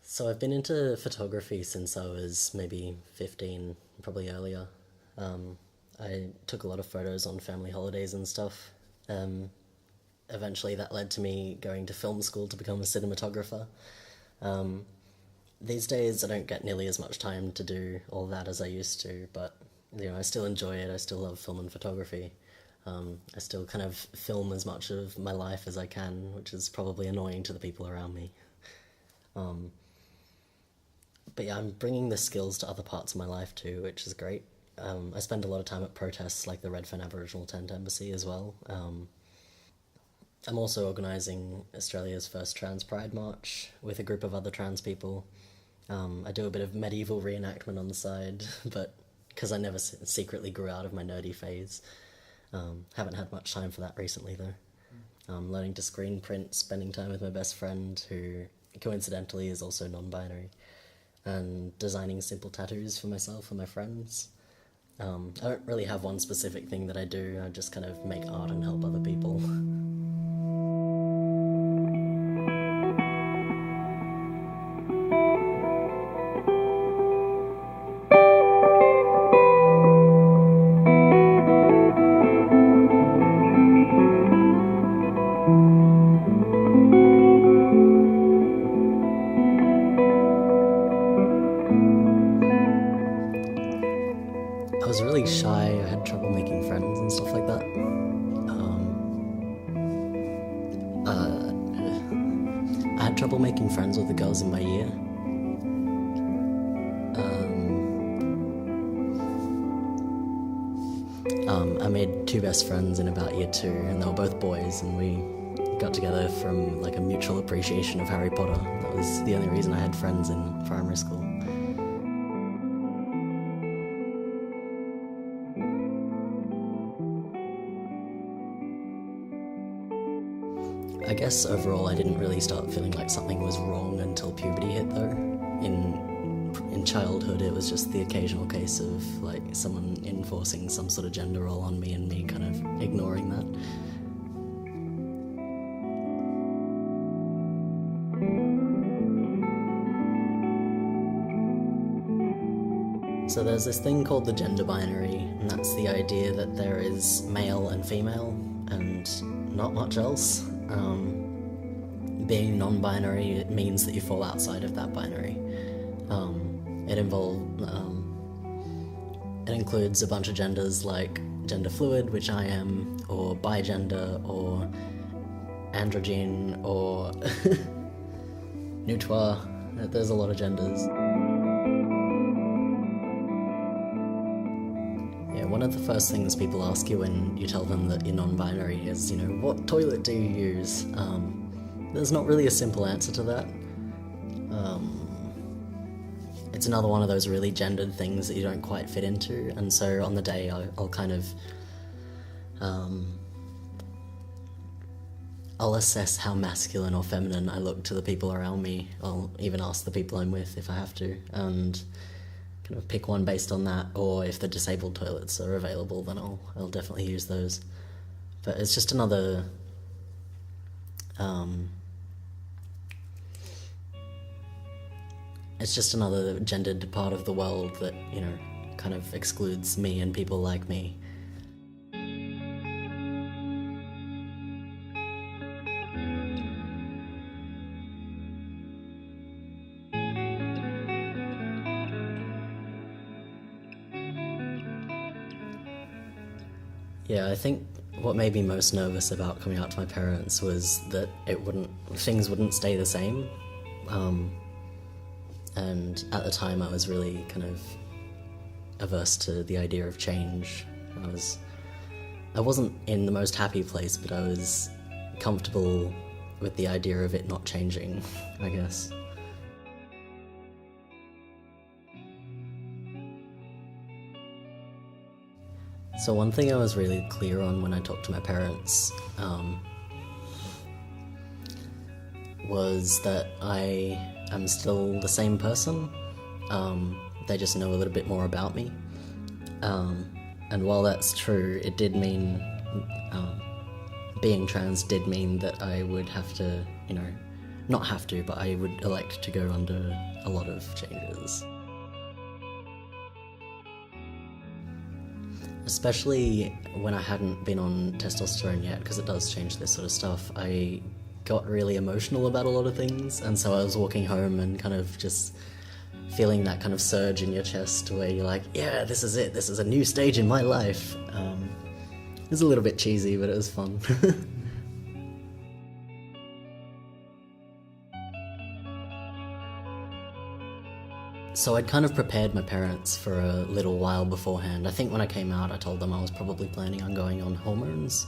So I've been into photography since I was maybe 15, probably earlier. I took a lot of photos on family holidays and stuff. Um, Eventually, that led to me going to film school to become a cinematographer. These days, I don't get nearly as much time to do all that as I used to, but I still enjoy it. I still love film and photography. I still kind of film as much of my life as I can, which is probably annoying to the people around me. But yeah, I'm bringing the skills to other parts of my life too, which is great. I spend a lot of time at protests like the Redfern Aboriginal Tent Embassy as well. I'm also organising Australia's first Trans Pride March with a group of other trans people. I do a bit of medieval reenactment on the side, but because I never secretly grew out of my nerdy phase. Haven't had much time for that recently though. Learning to screen print, spending time with my best friend, who coincidentally is also non binary, and designing simple tattoos for myself and my friends. I don't really have one specific thing that I do, I just kind of make art and help other people. I was really shy, I had trouble making friends and stuff like that. I had trouble making friends with the girls in my year. I made two best friends in about year two, and they were both boys, and we got together from like a mutual appreciation of Harry Potter. That was the only reason I had friends in primary school. I guess overall I didn't really start feeling like something was wrong until puberty hit though. In childhood it was just the occasional case of like someone enforcing some sort of gender role on me and me kind of ignoring that. So there's this thing called the gender binary, and that's the idea that there is male and female and not much else. Being non-binary, it means that you fall outside of that binary. It involves it includes a bunch of genders like gender fluid, which I am, or bigender, or androgyne, or neutoire. There's a lot of genders. Yeah, one of the first things people ask you when you tell them that you're non-binary is, what toilet do you use? There's not really a simple answer to that. It's another one of those really gendered things that you don't quite fit into, and so on the day I'll kind of I'll assess how masculine or feminine I look to the people around me. I'll even ask the people I'm with if I have to, and kind of pick one based on that, or if the disabled toilets are available, then I'll definitely use those. But it's just another it's just another gendered part of the world that, kind of excludes me and people like me. Yeah, I think what made me most nervous about coming out to my parents was that things wouldn't stay the same. And at the time I was really kind of averse to the idea of change. I wasn't in the most happy place, but I was comfortable with the idea of it not changing, I guess. So one thing I was really clear on when I talked to my parents was that I am still the same person. They just know a little bit more about me. And while that's true, it did mean, being trans did mean that I would have to, not have to, but I would elect to go under a lot of changes. Especially when I hadn't been on testosterone yet, because it does change this sort of stuff, I got really emotional about a lot of things, and so I was walking home and kind of just feeling that kind of surge in your chest where you're like, yeah, this is it, this is a new stage in my life. It was a little bit cheesy, but it was fun. So I'd kind of prepared my parents for a little while beforehand. I think when I came out, I told them I was probably planning on going on hormones.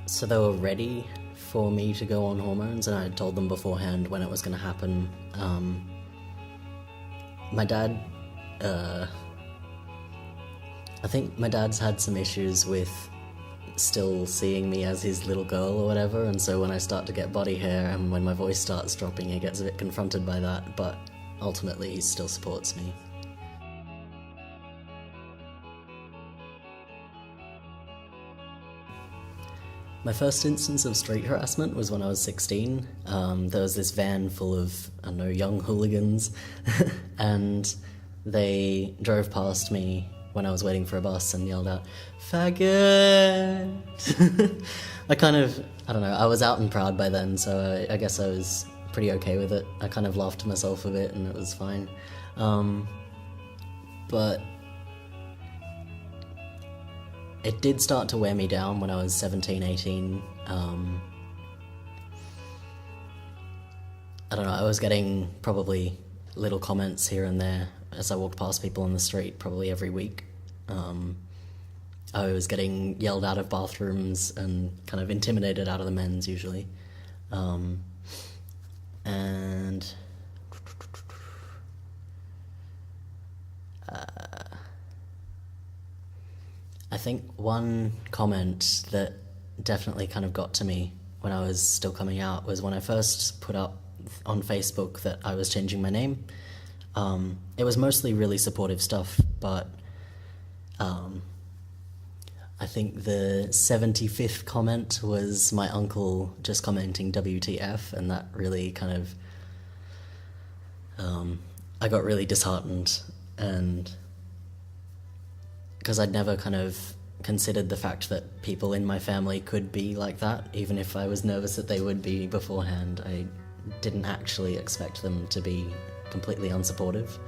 So they were ready for me to go on hormones, and I had told them beforehand when it was going to happen. My dad, I think my dad's had some issues with still seeing me as his little girl or whatever, and so when I start to get body hair and when my voice starts dropping, he gets a bit confronted by that, but ultimately he still supports me. My first instance of street harassment was when I was 16. There was this van full of, young hooligans, and they drove past me when I was waiting for a bus and yelled out, "Faggot!" I was out and proud by then, so I guess I was pretty okay with it. I kind of laughed to myself a bit and it was fine. But it did start to wear me down when I was 17, 18. I was getting probably little comments here and there as I walked past people on the street probably every week. I was getting yelled out of bathrooms and kind of intimidated out of the men's usually. I think one comment that definitely kind of got to me when I was still coming out was when I first put up on Facebook that I was changing my name. It was mostly really supportive stuff, but I think the 75th comment was my uncle just commenting WTF, and that really kind of, I got really disheartened, and because I'd never kind of considered the fact that people in my family could be like that, even if I was nervous that they would be beforehand. I didn't actually expect them to be completely unsupportive.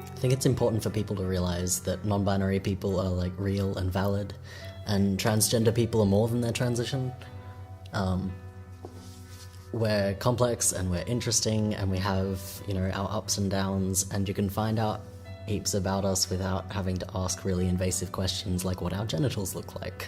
I think it's important for people to realize that non-binary people are real and valid, and transgender people are more than their transition. We're complex and we're interesting, and we have, our ups and downs, and you can find out heaps about us without having to ask really invasive questions like what our genitals look like.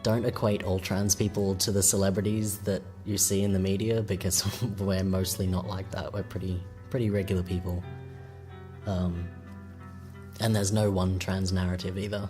Don't equate all trans people to the celebrities that you see in the media, because we're mostly not like that. We're pretty regular people. And there's no one trans narrative either.